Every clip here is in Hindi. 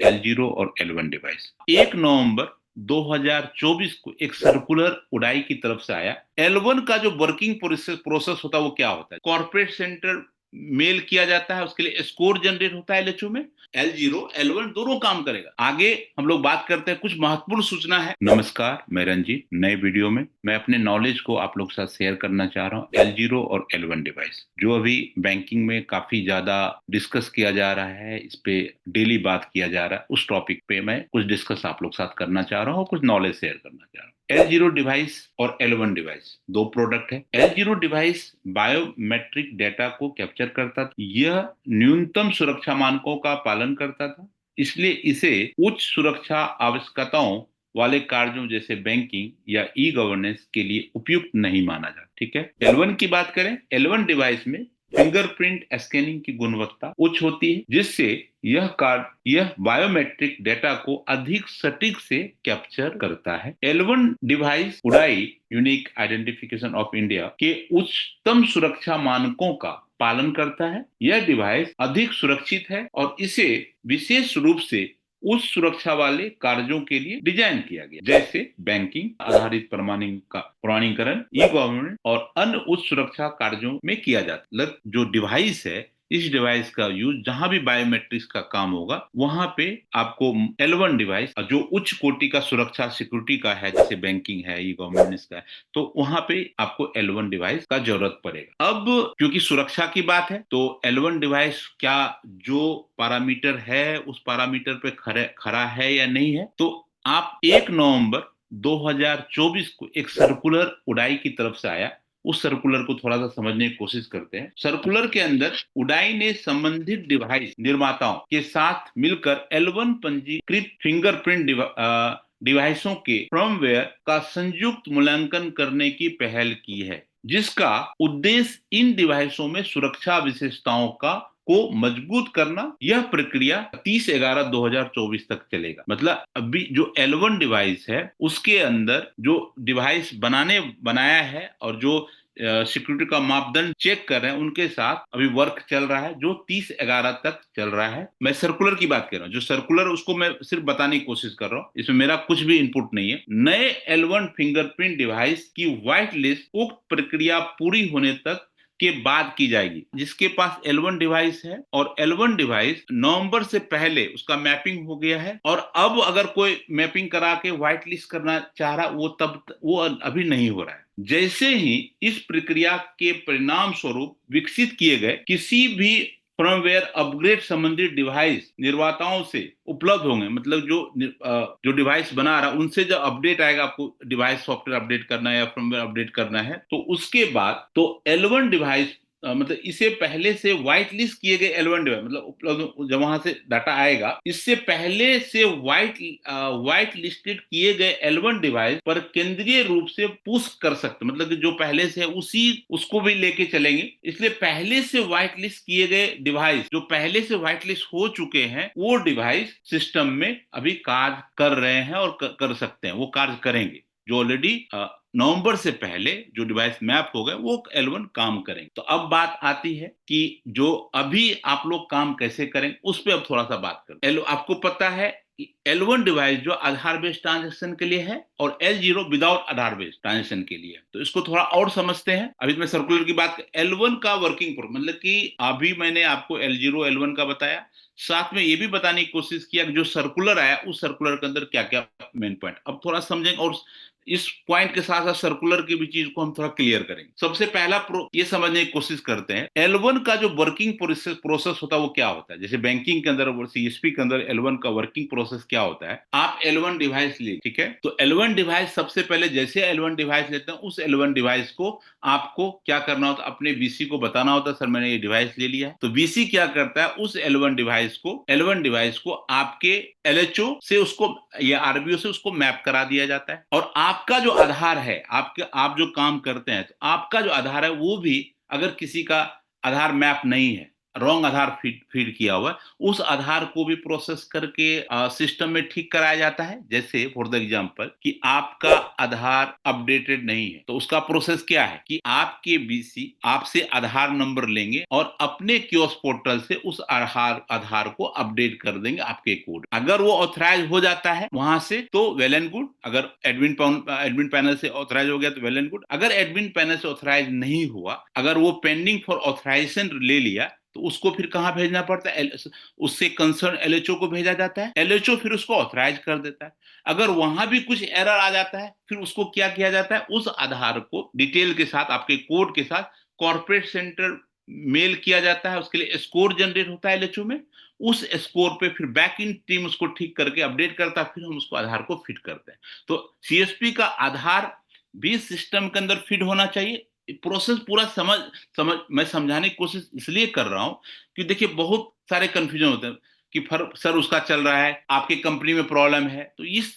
L0 और L1 डिवाइस। 1 नवंबर 2024 को एक सर्कुलर उडाई की तरफ से आया। L1 का जो वर्किंग प्रोसेस होता है वो क्या होता है? कॉर्पोरेट सेंटर मेल किया जाता है, उसके लिए स्कोर जनरेट होता है एलएचओ में। L0 L1 दोनों काम करेगा। आगे हम लोग बात करते हैं, कुछ महत्वपूर्ण सूचना है। नमस्कार, मैं रंजीत। नए वीडियो में मैं अपने नॉलेज को आप लोग के साथ शेयर करना चाह रहा हूँ। L0 और L1 डिवाइस जो अभी बैंकिंग में काफी ज्यादा डिस्कस किया जा रहा है, इस पे डेली बात किया जा रहा है, उस टॉपिक पे मैं कुछ डिस्कस आप लोग साथ करना चाह रहा हूँ, कुछ नॉलेज शेयर करना चाह रहा हूँ। L0 डिवाइस और L1 डिवाइस दो प्रोडक्ट है। L0 डिवाइस बायोमेट्रिक डेटा को कैप्चर करता था। यह न्यूनतम सुरक्षा मानकों का पालन करता था, इसलिए इसे उच्च सुरक्षा आवश्यकताओं वाले कार्यों जैसे बैंकिंग या ई गवर्नेंस के लिए उपयुक्त नहीं माना जाता। ठीक है। L1 की बात करें, L1 डिवाइस में फिंगरप्रिंट स्कैनिंग की गुणवत्ता उच्च होती है, जिससे यह बायोमेट्रिक डेटा को अधिक सटीक से कैप्चर करता है। L1 device UIDAI unique identification of India के उच्चतम सुरक्षा मानकों का पालन करता है। यह डिवाइस अधिक सुरक्षित है और इसे विशेष रूप से उस सुरक्षा वाले कार्यों के लिए डिजाइन किया गया, जैसे बैंकिंग आधारित प्रमाणीकरण, ई गवर्नेंस और अन्य उच्च सुरक्षा कार्यों में किया जाता है। मतलब जो डिवाइस है, इस डिवाइस का यूज जहां भी बायोमेट्रिक्स का काम होगा वहां पे आपको L1 डिवाइस जो उच्च कोटि का सुरक्षा सिक्योरिटी का है, जैसे बैंकिंग है, ई गवर्नेंस का है, तो वहां पे आपको L1 डिवाइस का जरूरत पड़ेगा। अब क्योंकि सुरक्षा की बात है तो L1 डिवाइस क्या जो पैरामीटर है उस पैरामीटर पे खरा है या नहीं है, तो आप 1 नवंबर 2024 को एक सर्कुलर उडाई की तरफ से आया, उस सर्कुलर को थोड़ा सा समझने की कोशिश करते हैं। सर्कुलर के अंदर उडाई ने संबंधित डिवाइस निर्माताओं के साथ मिलकर L1 पंजीकृत फिंगरप्रिंट डिवाइसों के फर्मवेयर का संयुक्त मूल्यांकन करने की पहल की है, जिसका उद्देश्य इन डिवाइसों में सुरक्षा विशेषताओं को मजबूत करना। यह प्रक्रिया 30/11/2024 तक चलेगा। मतलब अभी जो L1 डिवाइस है उसके अंदर जो डिवाइस बनाया है और जो सिक्योरिटी का मापदंड चेक कर रहे हैं, उनके साथ अभी वर्क चल रहा है, जो 30/11 तक चल रहा है। मैं सर्कुलर की बात कर रहा हूँ, जो सर्कुलर उसको मैं सिर्फ बताने की कोशिश कर रहा हूँ, इसमें मेरा कुछ भी इनपुट नहीं है। नए L1 फिंगरप्रिंट डिवाइस की व्हाइट लिस्ट उक्त प्रक्रिया पूरी होने तक के बाद की जाएगी। जिसके पास L1 डिवाइस है और L1 डिवाइस नवंबर से पहले उसका मैपिंग हो गया है, और अब अगर कोई मैपिंग करा के व्हाइट लिस्ट करना चाह रहा, वो अभी नहीं हो रहा है। जैसे ही इस प्रक्रिया के परिणाम स्वरूप विकसित किए गए किसी भी फर्मवेयर अपग्रेड संबंधित डिवाइस निर्माताओं से उपलब्ध होंगे, मतलब जो डिवाइस बना रहा उनसे जब अपडेट आएगा, आपको डिवाइस सॉफ्टवेयर अपडेट करना है या फर्मवेयर अपडेट करना है, तो उसके बाद तो L1 डिवाइस मतलब इसे पहले से व्हाइट लिस्ट किए गए L1 डिवाइस, मतलब उपलब्ध जब वहां से डाटा आएगा, इससे पहले से व्हाइट लिस्टेड किए गए L1 डिवाइस पर केंद्रीय रूप से पुश कर सकते, मतलब कि जो पहले से है उसी उसको भी लेके चलेंगे। इसलिए पहले से व्हाइट लिस्ट किए गए डिवाइस, जो पहले से व्हाइट लिस्ट हो चुके हैं, वो डिवाइस सिस्टम में अभी कार्य कर रहे हैं और कर सकते हैं, वो कार्य करेंगे। जो ऑलरेडी नवंबर से पहले जो डिवाइस मैप हो गए वो L1 काम करेंगे। तो अब बात आती है कि जो अभी आप लोग काम कैसे करेंगे उस पर अब थोड़ा सा बात करें। आपको पता है L1 डिवाइस जो आधार बेस्ड ट्रांजेक्शन के लिए है और L0 विदाउट आधार बेस्ड ट्रांजेक्शन के लिए है। तो इसको थोड़ा और समझते हैं। अभी मैं सर्कुलर की बात L1 का वर्किंग प्रूफ, मतलब कि अभी मैंने आपको L0 L1 का बताया, साथ में ये भी बताने की कोशिश किया कि जो सर्कुलर आया उस सर्कुलर के अंदर क्या क्या मेन पॉइंट, अब थोड़ा समझेंगे और इस पॉइंट के साथ साथ सर्कुलर की भी चीज को हम थोड़ा क्लियर करेंगे। सबसे पहला ये समझने की कोशिश करते हैं, L1 का जो वर्किंग प्रोसेस होता है वो क्या होता है। जैसे बैंकिंग के अंदर सीएसपी के अंदर L1 का वर्किंग प्रोसेस क्या होता है। आप L1 डिवाइस लिए, ठीक है, तो L1 डिवाइस सबसे पहले जैसे L1 डिवाइस लेते हैं, उस L1 डिवाइस को आपको क्या करना होता है, अपने बीसी को बताना होता है, सर मैंने ये डिवाइस ले लिया है। तो बीसी क्या करता है, उस L1 डिवाइस को आपके एलएचओ से उसको या आरबीओ से उसको मैप करा दिया जाता है। और आपका जो आधार है, आप जो काम करते हैं, तो आपका जो आधार है वो भी अगर किसी का आधार मैप नहीं है रॉन्ग आधार फीड किया हुआ है, उस आधार को भी प्रोसेस करके सिस्टम में ठीक कराया जाता है। जैसे फॉर द एग्जांपल कि आपका आधार अपडेटेड नहीं है, तो उसका प्रोसेस क्या है कि आपके बीसी आपसे आधार नंबर लेंगे और अपने कियोस्क पोर्टल से उस आधार आधार को अपडेट कर देंगे आपके कोड। अगर वो ऑथराइज हो जाता है वहां से तो वेल एंड गुड, अगर एडमिन पैनल से ऑथराइज हो गया तो वेल एंड गुड। अगर एडमिन पैनल से ऑथराइज नहीं हुआ, अगर वो पेंडिंग फॉर ऑथराइजेशन ले लिया, तो उसको फिर कहां भेजना पड़ता है? उससे कंसर्न एलएचओ को भेजा जाता है, एलएचओ फिर उसको ऑथराइज कर देता है। अगर वहां भी कुछ एरर आ जाता है, फिर उसको क्या किया जाता है, उस आधार को डिटेल के साथ आपके कोड के साथ कॉर्पोरेट सेंटर मेल किया जाता है, उसके लिए स्कोर जनरेट होता है एलएचओ में। उस स्कोर पे फिर बैक इन टीम उसको ठीक करके अपडेट करता है, फिर हम उसको आधार को फिट करते हैं। तो सीएसपी का आधार भी सिस्टम के अंदर फिट होना चाहिए। प्रोसेस पूरा समझ समझ मैं समझाने की कोशिश इसलिए कर रहा हूं कि देखिए बहुत सारे कंफ्यूजन होते हैं कि सर उसका चल रहा है, आपकी कंपनी में प्रॉब्लम है। तो इस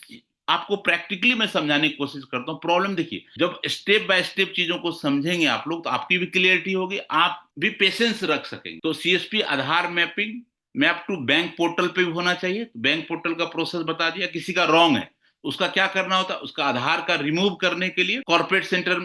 आपको प्रैक्टिकली मैं समझाने की कोशिश करता हूँ। प्रॉब्लम देखिए, जब स्टेप बाय स्टेप चीजों को समझेंगे आप लोग, तो आपकी भी क्लियरिटी होगी, आप भी पेशेंस रख सकेंगे। तो CSP Aadhaar mapping map to bank portal पे भी होना चाहिए। बैंक पोर्टल का प्रोसेस बता दिया। किसी का रॉन्ग है, उसका क्या करना होता है, उसका आधार का रिमूव करने के लिए कॉर्पोरेट सेंटर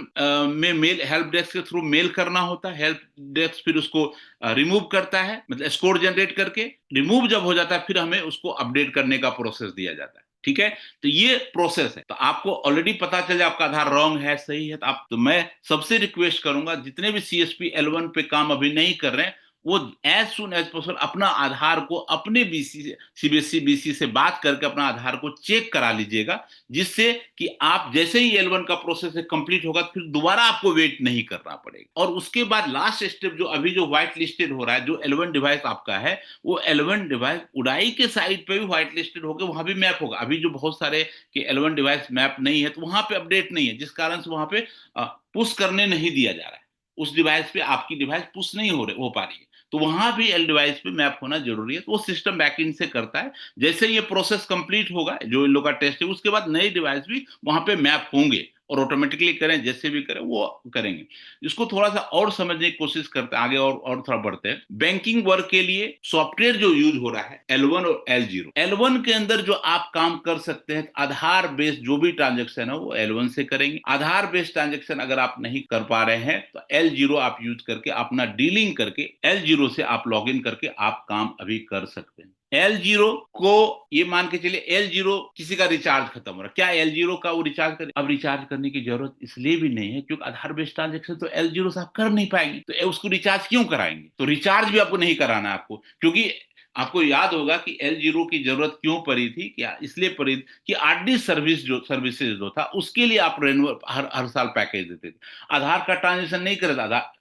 में मेल, हेल्प डेस्क के थ्रू मेल करना होता है। हेल्प डेस्क फिर उसको रिमूव करता है, मतलब स्कोर जनरेट करके। रिमूव जब हो जाता है, फिर हमें उसको अपडेट करने का प्रोसेस दिया जाता है। ठीक है, तो ये प्रोसेस है। तो आपको ऑलरेडी पता चल जाए आपका आधार रॉन्ग है सही है, तो आप, तो मैं सबसे रिक्वेस्ट करूंगा जितने भी सीएसपी L1 पे काम अभी नहीं कर रहे हैं, वो एज सुन एज पॉसिबल अपना आधार को अपने बीसी से, सीबीएसई बीसी से बात करके अपना आधार को चेक करा लीजिएगा, जिससे कि आप जैसे ही L1 का प्रोसेस कंप्लीट होगा, फिर दोबारा आपको वेट नहीं करना पड़ेगा। और उसके बाद लास्ट स्टेप जो अभी जो व्हाइट लिस्टेड हो रहा है, जो L1 डिवाइस आपका है, वो L1 डिवाइस उड़ाई के साइड पे भी व्हाइट लिस्टेड होकर वहां भी मैप होगा। अभी जो बहुत सारे कि L1 डिवाइस मैप नहीं है, तो वहां पे अपडेट नहीं है, जिस कारण से वहां पे पुश करने नहीं दिया जा रहा है। उस डिवाइस पे आपकी डिवाइस पुश नहीं हो पा रही है, तो वहां भी एल डिवाइस पे मैप होना जरूरी है। तो वो सिस्टम बैकएंड से करता है। जैसे ये प्रोसेस कंप्लीट होगा, जो इन लोग का टेस्ट है, उसके बाद नए डिवाइस भी वहां पे मैप होंगे, और ऑटोमेटिकली करें जैसे भी करें वो करेंगे। इसको थोड़ा सा और समझने की कोशिश करते हैं आगे, और थोड़ा बढ़ते हैं। बैंकिंग वर्क के लिए सॉफ्टवेयर जो यूज हो रहा है L1 और L0, L1 के अंदर जो आप काम कर सकते हैं, आधार बेस्ड जो भी ट्रांजेक्शन है वो L1 से करेंगे। आधार बेस्ड ट्रांजेक्शन अगर आप नहीं कर पा रहे हैं, तो L0 आप यूज करके अपना डीलिंग करके L0 से आप लॉग इन करके आप काम अभी कर सकते हैं। L0 को ये मान के चलिए, L0 किसी का रिचार्ज खत्म हो रहा है, क्या L0 का वो रिचार्ज करे? अब रिचार्ज करने की जरूरत इसलिए भी नहीं है क्योंकि आधार बेस्ड ट्रांजेक्शन तो L0 से आप कर नहीं पाएंगे, तो उसको रिचार्ज क्यों कराएंगे? तो रिचार्ज भी आपको नहीं कराना है आपको, क्योंकि आपको याद होगा कि L0 की जरूरत क्यों पड़ी थी, क्या इसलिए पड़ी थी कि आरडी सर्विसेज जो था उसके लिए आप रेन्युअल हर साल पैकेज देते थे। आधार का ट्रांजेक्शन नहीं करे, आधार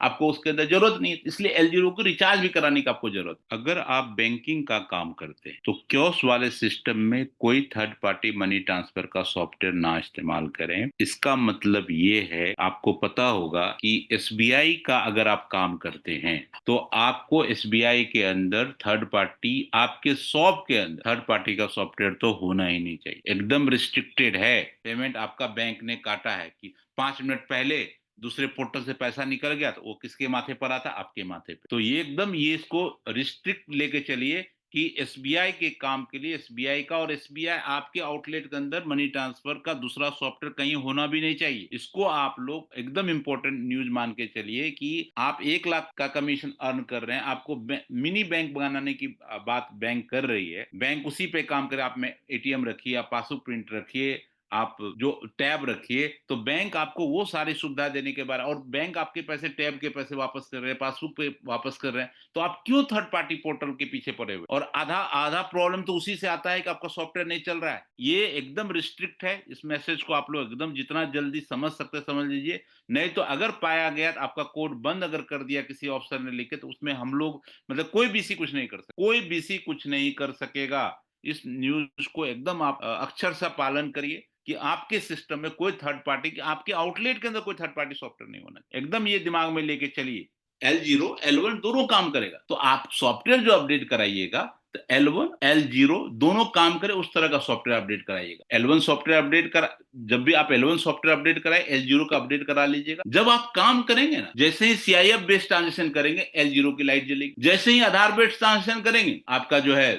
आपको उसके अंदर जरूरत नहीं है, इसलिए L0 को रिचार्ज भी कराने की आपको जरूरत। अगर आप बैंकिंग का काम करते हैं तो क्योस वाले सिस्टम में कोई थर्ड पार्टी मनी ट्रांसफर का सॉफ्टवेयर ना इस्तेमाल करें। इसका मतलब ये है, आपको पता होगा कि एसबीआई का अगर आप काम करते हैं तो आपको एसबीआई के अंदर थर्ड पार्टी, आपके शॉप के अंदर थर्ड पार्टी का सॉफ्टवेयर तो होना ही नहीं चाहिए, एकदम रिस्ट्रिक्टेड है। पेमेंट आपका बैंक ने काटा है कि 5 मिनट पहले दूसरे पोर्टल से पैसा निकल गया, तो वो किसके माथे पर आता? आपके माथे पे। तो ये एकदम ये इसको रिस्ट्रिक्ट लेके चलिए कि एसबीआई के काम के लिए एसबीआई का, और एसबीआई आपके आउटलेट के अंदर मनी ट्रांसफर का दूसरा सॉफ्टवेयर कहीं होना भी नहीं चाहिए। इसको आप लोग एकदम इंपॉर्टेंट न्यूज मान के चलिए कि आप 1 लाख का कमीशन अर्न कर रहे हैं, आपको मिनी बैंक बनाने की बात बैंक कर रही है, बैंक उसी पे काम करे। आप में एटीएम रखिए, आप पासबुक प्रिंट रखिए, आप जो टैब रखिए, तो बैंक आपको वो सारी सुविधा देने के बाद, और बैंक आपके पैसे, टैब के पैसे वापस कर रहे हैं, पासबुक पे वापस कर रहे हैं, तो आप क्यों थर्ड पार्टी पोर्टल के पीछे पड़े हुए? और आधा आधा प्रॉब्लम तो उसी से आता है कि आपका सॉफ्टवेयर नहीं चल रहा है। ये एकदम रिस्ट्रिक्ट है। इस मैसेज को आप लोग एकदम जितना जल्दी समझ सकते समझ लीजिए, नहीं तो अगर पाया गया तो आपका कोड बंद अगर कर दिया किसी ऑफिसर ने लिखे, तो उसमें हम लोग, मतलब कोई बीसी कुछ नहीं कर सकता, कोई बीसी कुछ नहीं कर सकेगा। इस न्यूज को एकदम आप अक्षर सा पालन करिए कि आपके सिस्टम में कोई थर्ड पार्टी, आपके आउटलेट के अंदर कोई थर्ड पार्टी सॉफ्टवेयर नहीं होना, एकदम ये दिमाग में लेके चलिए। L0 L1 दोनों काम करेगा। तो आप सॉफ्टवेयर जो अपडेट कराइएगा तो L1 L0 दोनों काम करे उस तरह का सॉफ्टवेयर अपडेट कराइएगा। L1 सॉफ्टवेयर अपडेट करा, जब भी आप L1 सॉफ्टवेयर अपडेट कराए L0 का अपडेट करा लीजिएगा। जब आप काम करेंगे ना, जैसे ही CIF बेस्ड ट्रांजेक्शन करेंगे L0 की लाइट जलेगी, जैसे ही आधार बेस्ड ट्रांजेक्शन करेंगे आपका जो है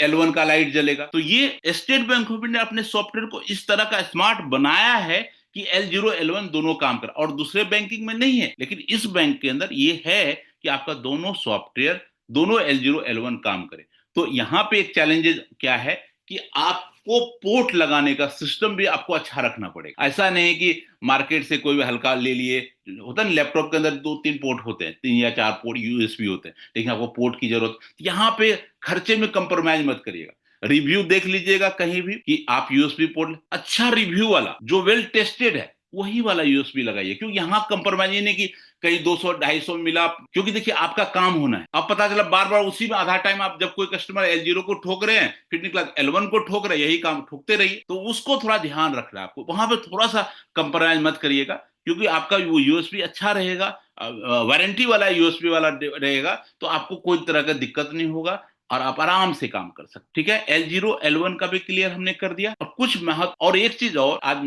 L1 का लाइट जलेगा। तो ये स्टेट बैंक ऑफ इंडिया अपने सॉफ्टवेयर को इस तरह का स्मार्ट बनाया है कि L0 L1 दोनों काम कर, और दूसरे बैंकिंग में नहीं है, लेकिन इस बैंक के अंदर ये है कि आपका दोनों सॉफ्टवेयर दोनों L0 L1 काम करे। तो यहां पे एक चैलेंजेस क्या है कि आपको पोर्ट लगाने का सिस्टम भी आपको अच्छा रखना पड़ेगा। ऐसा नहीं कि मार्केट से कोई भी हल्का ले लिए, होता है लैपटॉप के अंदर 2-3 पोर्ट होते हैं, 3 या 4 पोर्ट यूएसबी होते हैं, लेकिन आपको पोर्ट की जरूरत, यहाँ पे खर्चे में कंप्रोमाइज मत करिएगा। रिव्यू देख लीजिएगा कहीं भी कि आप यूएसबी पोर्ट अच्छा रिव्यू वाला जो वेल टेस्टेड है वही वाला यूएसबी लगाइए, क्योंकि यहां कंप्रोमाइज नहीं कि कहीं 200-250 मिला, क्योंकि देखिए आपका काम होना है। अब पता चला बार बार उसी में आधा टाइम आप जब कोई कस्टमर L0 को ठोक रहे हैं, फिर निकला L1 को ठोक रहे हैं, यही काम ठोकते रहिए। तो उसको थोड़ा ध्यान रखना है आपको, वहां पे थोड़ा सा कंप्रोमाइज मत करिएगा, क्योंकि आपका वो यूएसबी अच्छा रहेगा, वारंटी वाला यूएसबी वाला रहेगा, तो आपको कोई तरह का दिक्कत नहीं होगा और आप आराम से काम कर सकते। ठीक है, L0 L1 का भी क्लियर हमने कर दिया। और कुछ महत्व, और एक चीज और, आज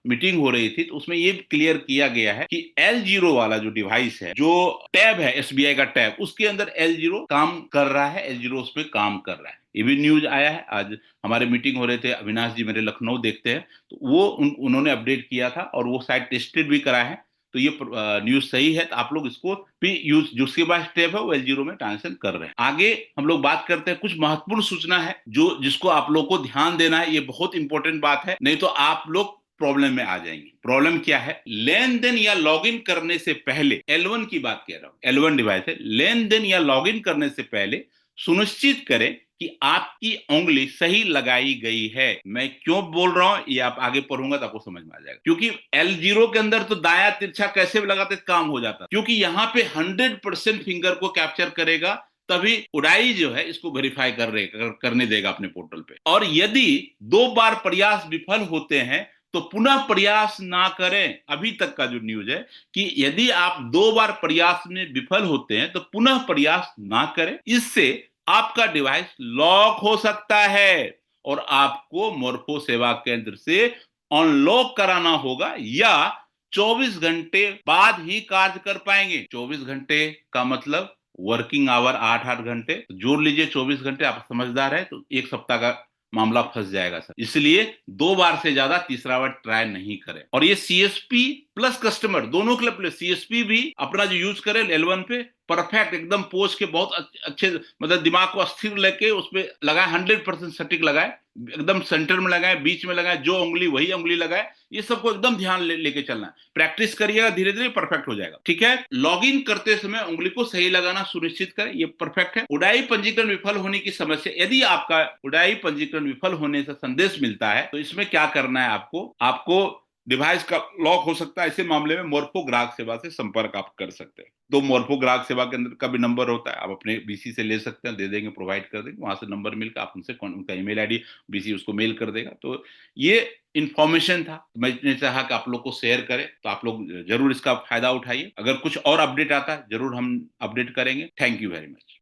मीटिंग हो रही थी तो उसमें ये क्लियर किया गया है कि L0 वाला जो डिवाइस है, जो टैब है एसबीआई का टैब, उसके अंदर L0 काम कर रहा है, L0 उस पर काम कर रहा है। ये भी न्यूज आया है। आज हमारे मीटिंग हो रहे थे, अविनाश जी मेरे लखनऊ देखते हैं, तो वो उन्होंने अपडेट किया था और वो शायद टेस्टेड भी करा है। तो ये न्यूज सही है, तो आप लोग इसको भी यूज, जिसके पास स्टेप है वो L0 में ट्रांजेक्शन कर रहे हैं। आगे हम लोग बात करते हैं, कुछ महत्वपूर्ण सूचना है जो जिसको आप लोग को ध्यान देना है, ये बहुत इंपॉर्टेंट बात है, नहीं तो आप लोग प्रॉब्लम में आ जाएंगे। प्रॉब्लम क्या है? लेन देन या लॉगिन करने से पहले, L1 की बात कह रहा हूं, L1 डिवाइस है, लेन देन या लॉगिन करने से पहले सुनिश्चित करें कि आपकी उंगली सही लगाई गई है। मैं क्यों बोल रहा हूं ये आप आगे पढ़ूंगा तो आपको समझ में आ जाएगा, क्योंकि L0 के अंदर तो दाया तिरछा कैसे भी लगाते काम हो जाता, क्योंकि यहां पे 100% फिंगर को कैप्चर करेगा, तभी उड़ाई जो है इसको वेरीफाई करने देगा अपने पोर्टल पे। और यदि 2 बार प्रयास विफल होते हैं तो पुनः प्रयास ना करें। अभी तक का जो न्यूज है कि यदि आप 2 बार प्रयास में विफल होते हैं तो पुनः प्रयास ना करें, इससे आपका डिवाइस लॉक हो सकता है और आपको मोर्फो सेवा केंद्र से अनलॉक कराना होगा, या 24 घंटे बाद ही कार्य कर पाएंगे। 24 घंटे का मतलब वर्किंग आवर 8-8 घंटे, तो जोड़ लीजिए 24 घंटे, आप समझदार है तो 1 सप्ताह का मामला फंस जाएगा सर। इसलिए 2 बार से ज्यादा तीसरा बार ट्राई नहीं करें। और ये सीएसपी प्लस कस्टमर दोनों के लिए, सीएसपी भी अपना जो यूज करें L1 पे परफेक्ट एकदम पोज के बहुत अच्छे, मतलब दिमाग को अस्थिर लेके उस पर लगाए, 100% सटीक लगाए, एकदम सेंटर में लगाए, बीच में लगाए, जो उंगली वही उंगली लगाए, ये सबको एकदम ध्यान लेके चलना है। प्रैक्टिस करिएगा, धीरे धीरे परफेक्ट हो जाएगा। ठीक है, लॉगिन करते समय उंगली को सही लगाना सुनिश्चित करें, ये परफेक्ट है। उड़ाई पंजीकरण विफल होने की समस्या, यदि आपका उड़ाई पंजीकरण विफल होने से संदेश मिलता है तो इसमें क्या करना है आपको डिवाइस का लॉक हो सकता है, ऐसे मामले में मोर्फो ग्राहक सेवा से संपर्क आप कर सकते हैं। तो मोर्फो ग्राहक सेवा के अंदर का भी नंबर होता है, आप अपने बीसी से ले सकते हैं, दे देंगे, प्रोवाइड कर देंगे, वहां से नंबर मिलकर आप उनसे उनका ईमेल आईडी, बीसी उसको मेल कर देगा। तो ये इंफॉर्मेशन था, मैंने चाहा कि आप लोग को शेयर करें, तो आप लोग जरूर इसका फायदा उठाइए। अगर कुछ और अपडेट आता है जरूर हम अपडेट करेंगे। Thank you very much.